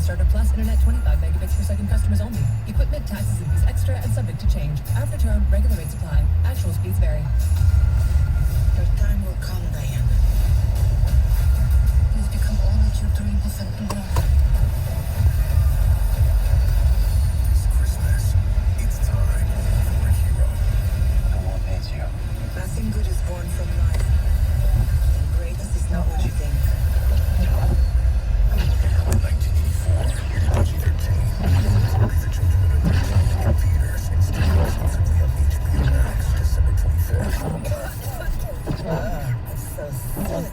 Starter Plus internet 25 megabits per second customers only. Equipment, taxes, and fees extra and subject to change. After term, regular rates apply. Actual speeds vary. Your time will come, Diana. You've become all that you dream of and more. This Christmas, it's time for a hero. And what needs you? Nothing good is born from life. And greatness is not what you think. 1984, rated PG-13. Movie The Children of 13 in theaters and streaming exclusively on HBO Max, December 25th. It's so sick. Honey.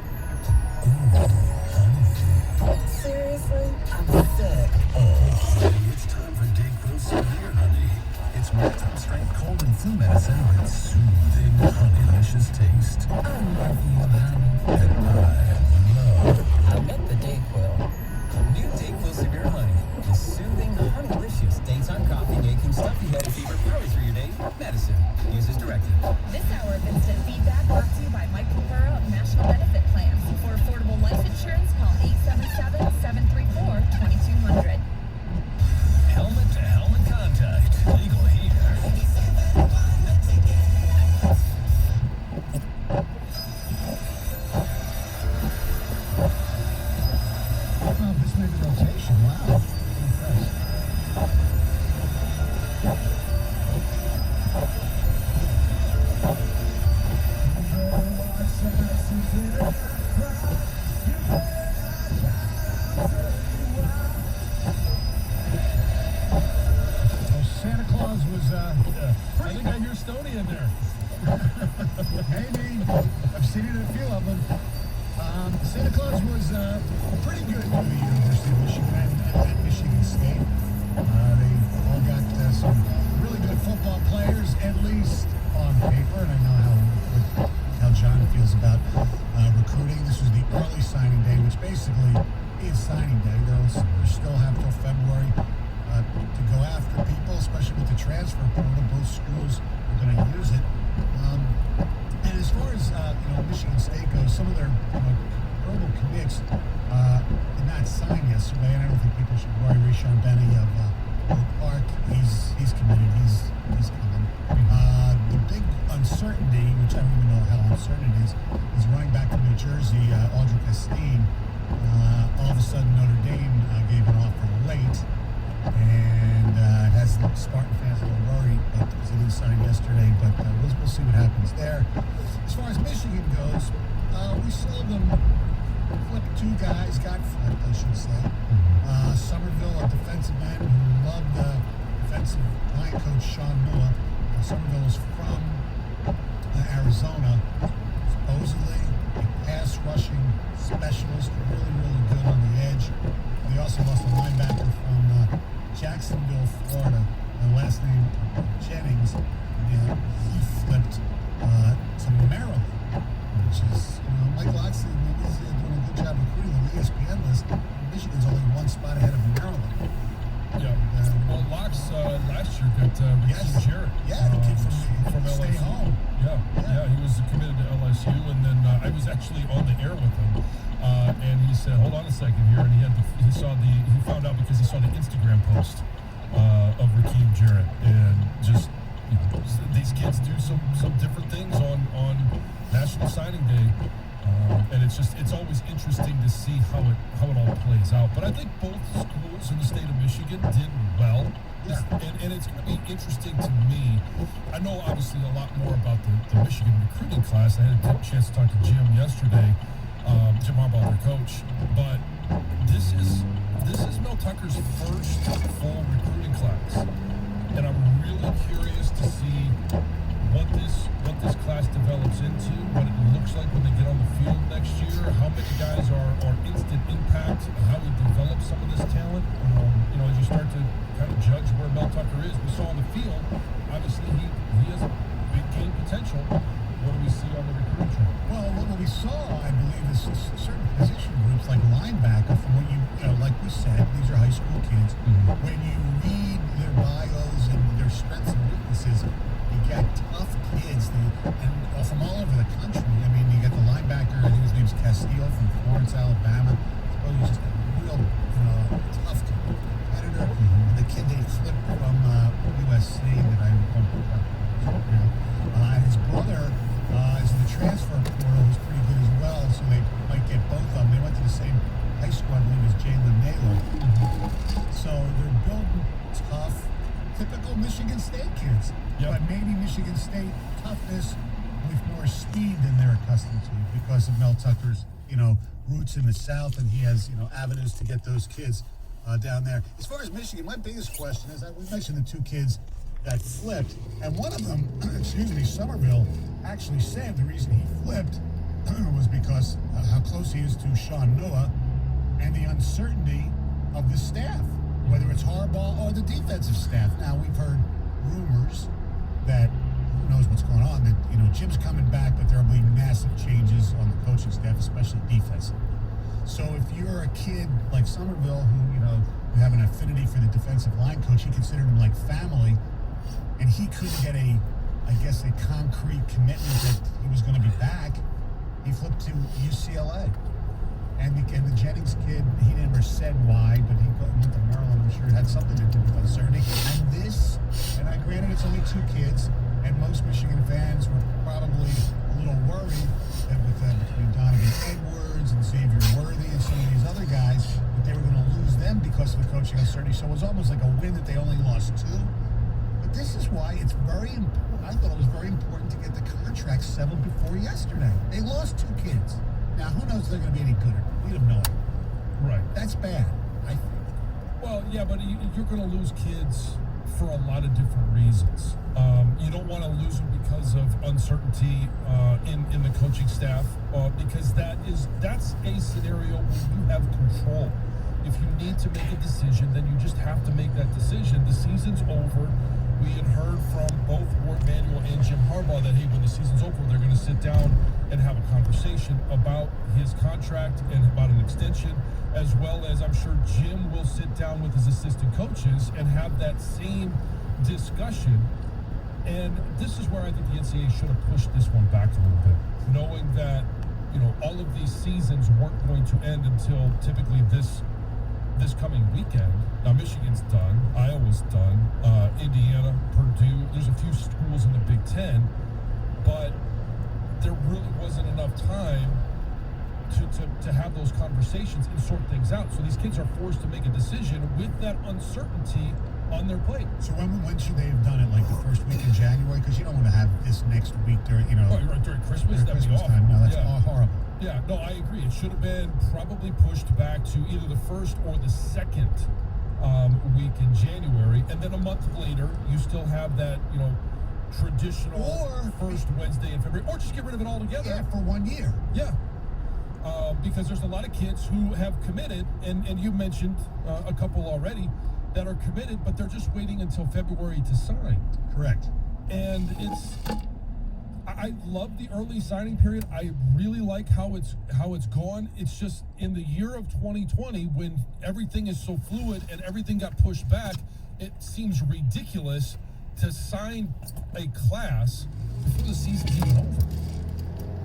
Seriously? I'm sick. Oh, it's time for Dayquil Severe, honey. It's multi-strength cold and flu medicine with soothing, honeylicious taste. I love you, honey. And I love I'll get the Dayquil. New Dayquil Severe Honey. The soothing, honeylicious daytime coughing, aching, stuffy head, fever, power through your day medicine. Use as directed. This hour of instant feedback brought to you by Mike Capurro of National Benefit Plans. For affordable life insurance, call 877-734-2200. helmet to helmet contact. Legal here. Oh, this made the rotation. Wow. Impressed. Oh, Santa Claus was, I think I hear Stoney in there. Maybe. I've seen it in a few of them. Santa Claus was pretty good to the University of Michigan and Michigan State. They all got some really good football players, at least on paper, and I know how John feels about recruiting. This was the early signing day, which basically is signing day. They'll still have till February to go after people, especially with the transfer portal. Both schools are going to use it. And as far as Michigan State goes, some of their verbal commits did not sign yesterday, and I don't think people should worry. Rashawn Benny of Oak Park, he's committed. He's coming. The big uncertainty, which I don't even know how uncertain it is running back from New Jersey, Audric Esteen. All of a sudden, Notre Dame gave an offer late, and it has the Spartan fans a little worried, but because he didn't sign yesterday. But we'll see what happens there. As far as Michigan goes, we saw them flip two guys, got flipped, I should say. Somerville, a defensive end who loved defensive line coach Sean Miller. Somerville is from Arizona, supposedly a pass rushing specialist, really, really good on the edge. They also lost a linebacker from Jacksonville, Florida. Last name Jennings. He flipped to Maryland, which is, Mike Locksley is doing a good job recruiting on the ESPN list. Michigan's only one spot ahead of Maryland. Yeah. Well, Locks last year got Rakeem Jarrett. Yeah, the kid from Stay LSU. Home. Yeah, he was committed to LSU, and then I was actually on the air with him, and he said, "Hold on a second here," and he found out because he saw the Instagram post of Rakeem Jarrett, and just these kids do some different things on National Signing Day. And it's always interesting to see how it all plays out. But I think both schools in the state of Michigan did well. Yeah. And it's going to be interesting to me. I know obviously a lot more about the Michigan recruiting class. I had a chance to talk to Jim yesterday, Jim Harbaugh, their coach. But this is Mel Tucker's first full recruiting class. And I'm really curious to see what this class develops into, what it looks like when they get on the field next year, how many guys are instant impact, how he develops some of this talent. As you start to kind of judge where Mel Tucker is, we saw on the field, obviously he has big game potential. What do we see on the recruiting trail? Well, what we saw, I believe, is certain position groups like linebacker. From what like we said, these are high school kids. Mm-hmm. When you read their bios and their strengths and weaknesses, you got tough kids, and from all over the country. I mean, you got the linebacker. I think his name's Castillo from Florence, Alabama. Well, he's just a real, tough kid. Taylor. So they're building tough, typical Michigan State kids. Yep. But maybe Michigan State toughness with more speed than they're accustomed to because of Mel Tucker's, roots in the South, and he has, avenues to get those kids down there. As far as Michigan, my biggest question is we mentioned the two kids that flipped, and one of them, Somerville, actually said the reason he flipped was because how close he is to Sean Noah and the uncertainty of the staff, whether it's Harbaugh or the defensive staff. Now, we've heard rumors that who knows what's going on, that, Jim's coming back, but there will be massive changes on the coaching staff, especially defensively. So if you're a kid like Somerville who, you have an affinity for the defensive line coach, he considered him like family, and he couldn't get a concrete commitment that he was going to be back, he flipped to UCLA. And the Jennings kid, he never said why, but he went to Maryland. I'm sure it had something to do with uncertainty. And granted, it's only two kids, and most Michigan fans were probably a little worried that between Donovan Edwards and Xavier Worthy and some of these other guys, that they were going to lose them because of the coaching uncertainty. So it was almost like a win that they only lost two. But this is why it's very important. I thought it was very important to get the contract settled before yesterday. They lost two kids. Now, who knows if they're going to be any good or not? We don't know. Right. That's bad, I think. Well, yeah, but you're going to lose kids for a lot of different reasons. You don't want to lose them because of uncertainty in the coaching staff, because that's a scenario where you have control. If you need to make a decision, then you just have to make that decision. The season's over. We had heard from both Warde Manuel and Jim Harbaugh that, hey, when the season's over, they're going to sit down and have a conversation about his contract and about an extension, as well as I'm sure Jim will sit down with his assistant coaches and have that same discussion. And this is where I think the NCAA should have pushed this one back a little bit, knowing that, all of these seasons weren't going to end until typically this coming weekend. Now, Michigan's done, Iowa's done, Indiana, Purdue. There's a few schools in the Big Ten, but there really wasn't enough time to have those conversations and sort things out. So these kids are forced to make a decision with that uncertainty on their plate. So when should they have done it? Like the first week in January? Because you don't want to have this next week during, during Christmas. That'd be Christmas awful. time. No, that's Yeah. horrible. Yeah, no, I agree. It should have been probably pushed back to either the first or the second week in January, and then a month later, you still have that, traditional Or- first Wednesday in February, or just get rid of it altogether. Yeah, for 1 year. Yeah. Because there's a lot of kids who have committed, and you mentioned a couple already that are committed, but they're just waiting until February to sign. Correct. And I love the early signing period. I really like how it's gone. It's just in the year of 2020, when everything is so fluid and everything got pushed back, it seems ridiculous to sign a class before the season's even over.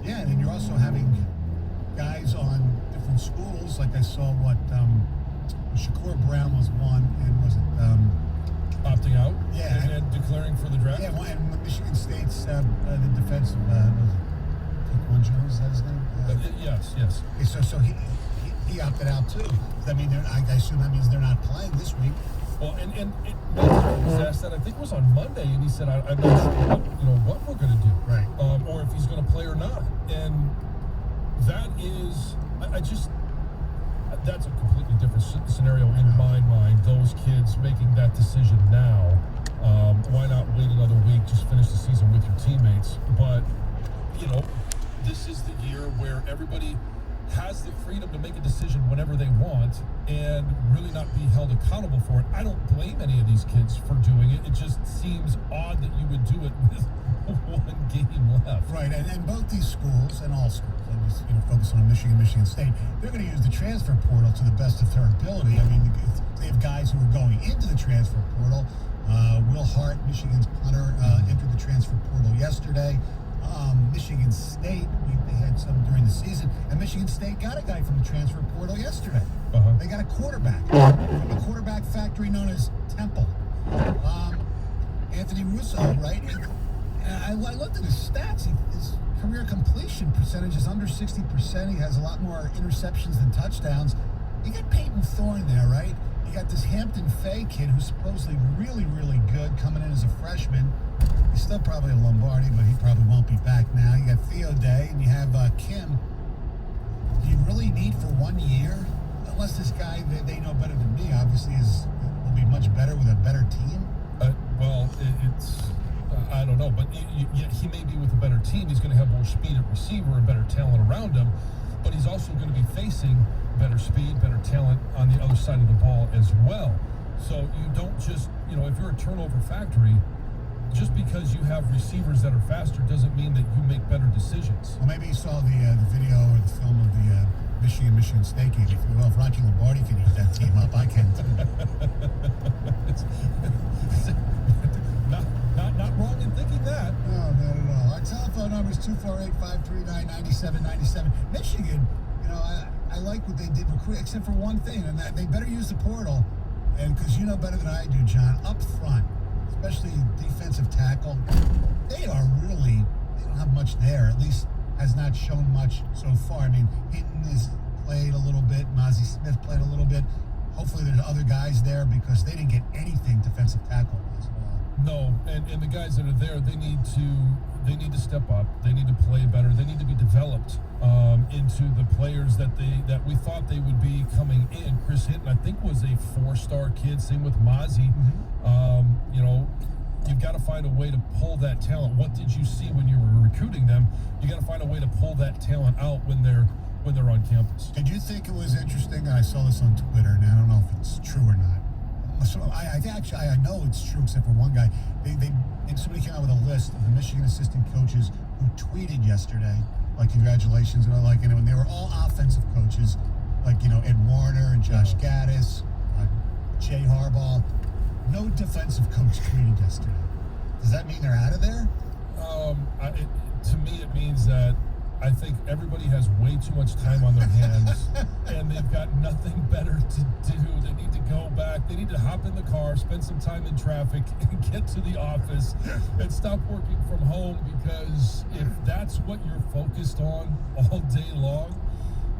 Yeah, and then you're also having guys on different schools. Like I saw Shakur Brown was one, and was it Opting out, Yeah. and declaring for the draft. Yeah, well, and Michigan State's the defensive Taquan Jones, is that his name? Yes. Okay, so he opted out too. I mean, I assume that means they're not playing this week. Well, and Matt was asked that, I think it was on Monday, and he said, I'm not sure what we're going to do, Right. Or if he's going to play or not. And that is, that's a completely different scenario in my mind. Those kids making that decision now, why not wait another week, just finish the season with your teammates? But, this is the year where everybody has the freedom to make a decision whenever they want and really not be held accountable for it. I don't blame any of these kids for doing it. It just seems odd that you would do it with one game left. Right, and both these schools, and all schools, I'm just focus on Michigan State, they're going to use the transfer portal to the best of their ability. I mean, they have guys who are going into the transfer portal. Will Hart, Michigan's punter, entered the transfer portal yesterday. Michigan State, they had some during the season, and Michigan State got a guy from the transfer portal yesterday. Uh-huh. They got a quarterback from a quarterback factory known as Temple. Anthony Russo, right? I looked at his stats. His career completion percentage is under 60%. He has a lot more interceptions than touchdowns. You got Peyton Thorne there, right? You got this Hampton Fay kid who's supposedly really, really good coming in as a freshman. He's still probably a Lombardi, but he probably won't be back now. You got Theo Day, and you have Kim. Do you really need for 1 year? Unless this guy that they know better than me, obviously, will be much better with a better team. I don't know, but yet he may be with a better team. He's going to have more speed at receiver and better talent around him, but he's also going to be facing better speed, better talent on the other side of the ball as well. So you don't just, if you're a turnover factory, just because you have receivers that are faster doesn't mean that you make better decisions. Well, maybe you saw the video or the film of the Michigan State game. Well, if Rocky Lombardi can eat that team up, I can too. Not wrong in thinking that. No, not at all. Our telephone number is 248-539-9797. Michigan, I like what they did recruit, except for one thing, and that they better use the portal. And because you know better than I do, John, up front, especially defensive tackle, they don't have much there. At least has not shown much so far. I mean, Hinton has played a little bit. Mozzie Smith played a little bit. Hopefully there's other guys there because they didn't get anything defensive tackle as well. No, and the guys that are there, they need to step up. They need to play better. They need to be developed into the players that we thought they would be coming in. Chris Hinton, I think, was a 4-star kid. Same with Mozzie. You've got to find a way to pull that talent. What did you see when you were recruiting them? You got to find a way to pull that talent out when they're on campus. Did you think it was interesting? I saw this on Twitter, and I don't know if it's true or not. So I know it's true, except for one guy. Somebody came out with a list of the Michigan assistant coaches who tweeted yesterday, like congratulations and all, like, and they were all offensive coaches, like Ed Warner and Josh Gaddis, Jay Harbaugh. No defensive coach tweeted yesterday. Does that mean they're out of there? To me, it means that I think everybody has way too much time on their hands, and they've got nothing better to do. They need to go back. They need to hop in the car, spend some time in traffic, and get to the office, and stop working from home, because if that's what you're focused on all day long,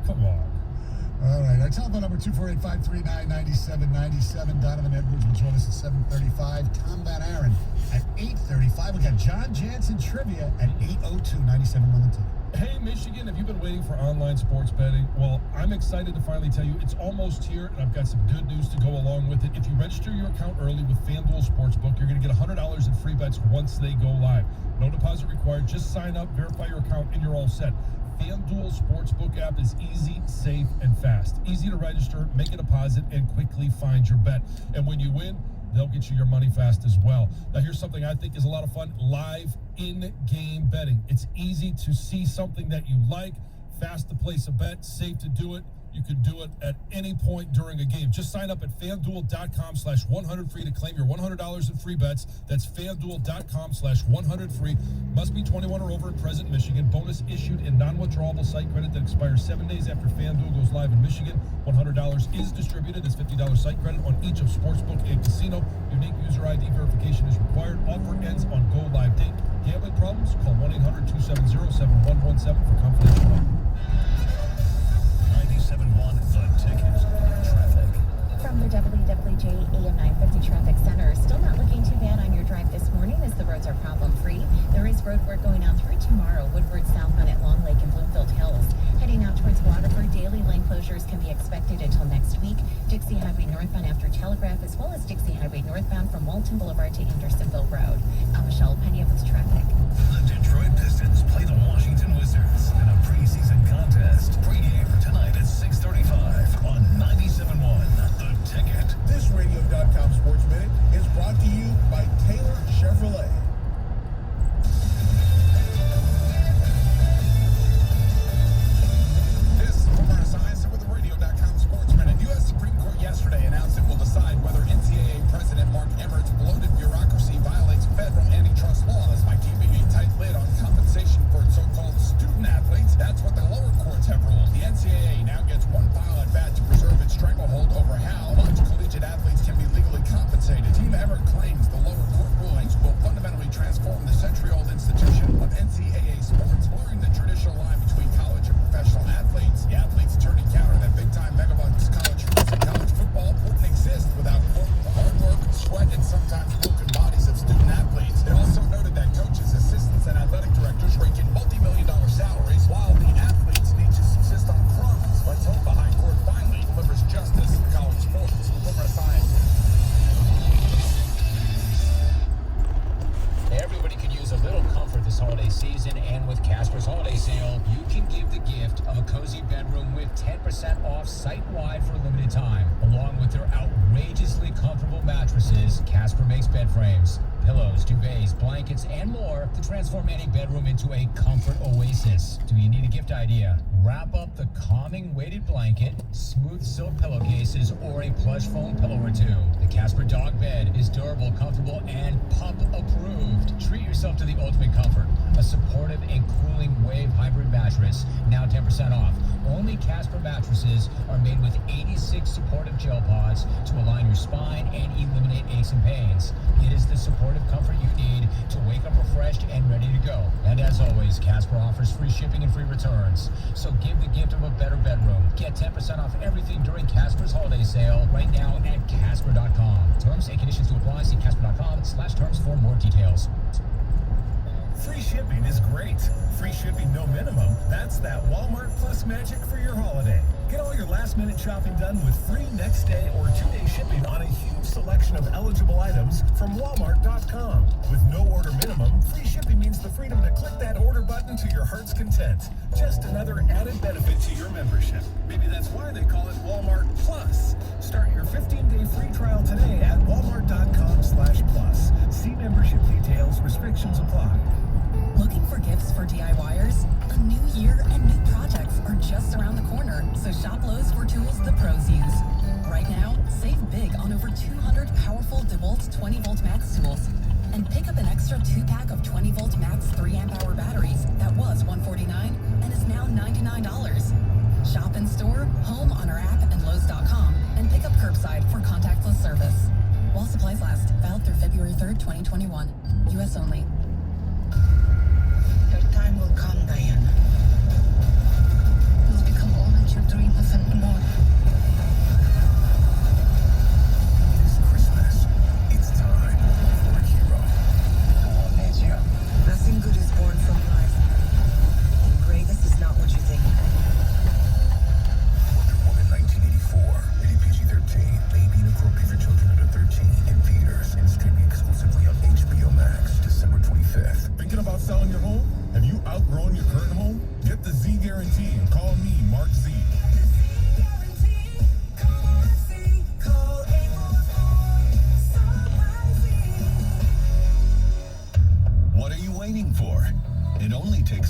come on. All right, our telephone number 248-539-9797. Donovan Edwards will join us at 7:35. Tom Van Aaron at 8:35. We got John Jansen trivia at 8:02. 97 Wilmington. Hey, Michigan, have you been waiting for online sports betting? Well, I'm excited to finally tell you it's almost here, and I've got some good news to go along with it. If you register your account early with FanDuel Sportsbook, you're going to get $100 in free bets once they go live. No deposit required. Just sign up, verify your account, and you're all set. FanDuel Sportsbook app is easy, safe, and fast. Easy to register, make a deposit, and quickly find your bet. And when you win, they'll get you your money fast as well. Now, here's something I think is a lot of fun: live in-game betting. It's easy to see something that you like, fast to place a bet, safe to do it. You can do it at any point during a game. Just sign up at FanDuel.com/100free to claim your $100 in free bets. That's FanDuel.com/100free. Must be 21 or over in present Michigan. Bonus issued in non-withdrawable site credit that expires 7 days after FanDuel goes live in Michigan. $100 is distributed as $50 site credit on each of Sportsbook and Casino. Unique user ID verification is required. Offer ends on go live date. Gambling problems? Call 1-800-270-7117 for confidential help. 97.1 The Ticket. Traffic. From the WWJ AM 950 Traffic Center, still not looking too bad on your drive this morning as the roads are problem-free. There is road work going on through tomorrow. Woodward southbound at Long Lake and Bloomfield Hills. Heading out towards Waterford, daily lane closures can be expected until next week. Dixie Highway northbound after Telegraph, as well as Dixie Highway northbound from Walton Boulevard to Andersonville Road. I'm Michelle Penny with traffic. The Detroit Pistons play the Washington Wizards in a preseason contest. Pregame tonight at 6:35 on 97.1 The Ticket. This Radio.com Sports Minute is brought to you by Taylor Chevrolet. This is Omar Science with the Radio.com Sports Minute. U.S. Supreme Court yesterday announced it will decide whether NCAA President Mark Emmert's bloated bureaucracy violates federal antitrust laws by keeping a tight lid on compensation for its so-called student athletes. That's what the lower courts have ruled. The NCAA now gets one file at bat With their outrageously comfortable mattresses, Casper makes bed frames, pillows, duvets, blankets, and more to transform any bedroom into a comfort oasis. Do you need a gift idea? Wrap up the calming weighted blanket, smooth silk pillowcases, or a plush foam pillow or two. The Casper dog bed is durable, comfortable, and pup approved. Treat yourself to the ultimate comfort. A supportive and cooling wave hybrid mattress, now 10% off. Only Casper mattresses are made with 86 supportive gel pods to align your spine and eliminate aches and pains. It is the supportive comfort you need to wake up refreshed and ready to go. And as always, Casper offers free shipping and free returns. So give the gift of a better bedroom. Get 10% off everything during Casper's holiday sale right now at Casper.com. Terms and conditions to apply. See Casper.com/terms for more details. Free shipping is great. Free shipping, no minimum. That's that Walmart Plus magic for your holiday. Get all your last-minute shopping done with free next-day or 2-day shipping on a huge selection of eligible items from Walmart.com. With no order minimum, free shipping means the freedom to click that order button to your heart's content. Just another added benefit to your membership. Maybe that's why they call it Walmart Plus. Start your 15-day free trial today at Walmart.com/plus. See membership details. Restrictions apply. Looking for gifts for DIYers? A new year and new projects are just around the corner, so shop Lowe's for tools the pros use. Right now, save big on over 200 powerful DeWalt 20-volt max tools. And pick up an extra 2-pack of 20-volt max 3-amp-hour batteries that was $149 and is now $99. Shop in store, home on our app, and Lowe's.com, and pick up curbside for contactless service. While supplies last, valid through February 3rd, 2021. U.S. only. Your time will come, Diana. You'll become all that you dream of and more. This Christmas, it's time for a hero. The world needs you. Nothing good is born from life. And greatness is not what you think. Wonder Woman 1984. Rated PG-13. May be inappropriate for children under 13. In theaters and streaming exclusively on HBO Max. December 25th. Thinking about selling your home? Have you outgrown your current home? Get the Z Guarantee and call me, Mark Z. What are you waiting for? It only takes